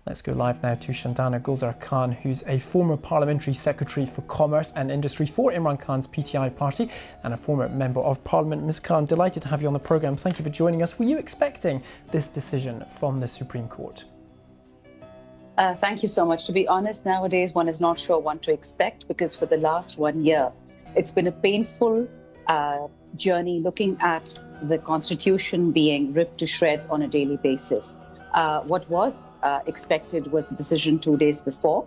Let's go live now to Shandana Gulzar Khan, who's a former Parliamentary Secretary for Commerce and Industry for Imran Khan's PTI party and a former Member of Parliament. Ms. Khan, delighted to have you on the programme. Thank you for joining us. Were you expecting this decision from the Supreme Court? Thank you so much. To be honest, nowadays one is not sure what to expect, because for the last 1 year, it's been a painful journey looking at the Constitution being ripped to shreds on a daily basis. What was expected was the decision 2 days before.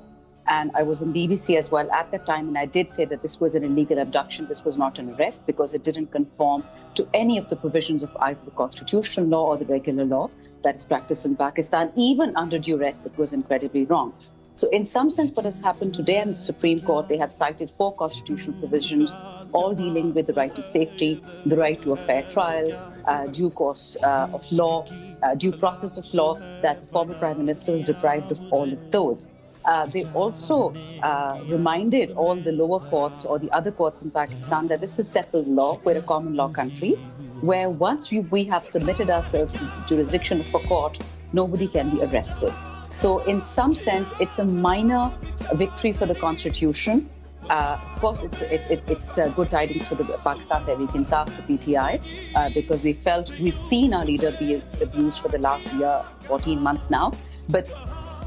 And I was on BBC as well at that time, and I did say that this was an illegal abduction. This was not an arrest, because it didn't conform to any of the provisions of either the constitutional law or the regular law that is practiced in Pakistan. Even under duress, it was incredibly wrong. So in some sense, what has happened today in the Supreme Court, they have cited 4 constitutional provisions, all dealing with the right to safety, the right to a fair trial, due course of law, due process of law, that the former Prime Minister was deprived of all of those. They also reminded all the lower courts or the other courts in Pakistan that this is settled law. We're a common law country, where once we have submitted ourselves to the jurisdiction of a court, nobody can be arrested. So in some sense, it's a minor victory for the Constitution. Of course, it's good tidings for the Pakistan Tehreek-e-Insaf, the PTI, because we've seen our leader be abused for the last year, 14 months now. But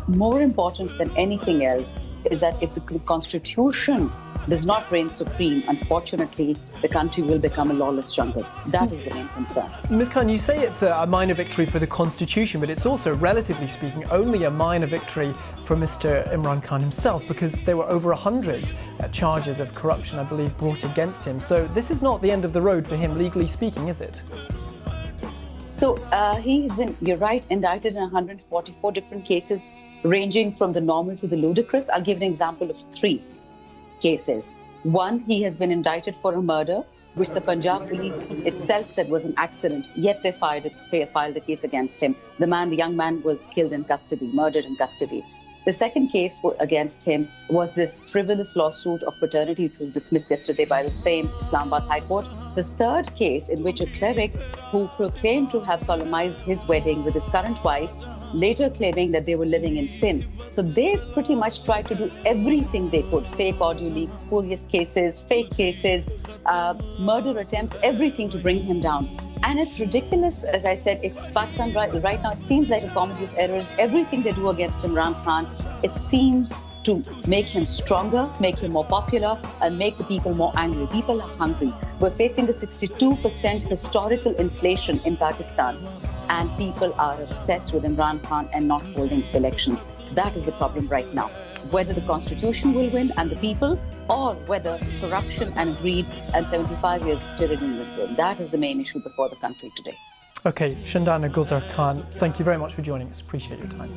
more important than anything else is that if the Constitution does not reign supreme, unfortunately, the country will become a lawless jungle. That is the main concern. Ms. Khan, you say it's a minor victory for the Constitution, but it's also, relatively speaking, only a minor victory for Mr. Imran Khan himself, because there were over 100 charges of corruption, I believe, brought against him. So this is not the end of the road for him, legally speaking, is it? So he's been, you're right, indicted in 144 different cases, ranging from the normal to the ludicrous. I'll give an example of 3 cases. One, he has been indicted for a murder, which the Punjab police itself said was an accident, yet they filed a case against him. The young man was killed in custody, murdered in custody. The second case against him was this frivolous lawsuit of paternity, which was dismissed yesterday by the same Islamabad High Court. The third case, in which a cleric who proclaimed to have solemnized his wedding with his current wife, later claiming that they were living in sin. So they pretty much tried to do everything they could: fake audio leaks, spurious cases, fake cases, murder attempts, everything to bring him down. And it's ridiculous, as I said, if Pakistan right now, it seems like a comedy of errors. Everything they do against Imran Khan, it seems to make him stronger, make him more popular, and make the people more angry. People are hungry. We're facing a 62% historical inflation in Pakistan, and people are obsessed with Imran Khan and not holding elections. That is the problem right now. Whether the Constitution will win and the people, or whether corruption and greed and 75 years of tyranny will win. That is the main issue before the country today. Okay, Shandana Gulzar Khan, thank you very much for joining us. Appreciate your time.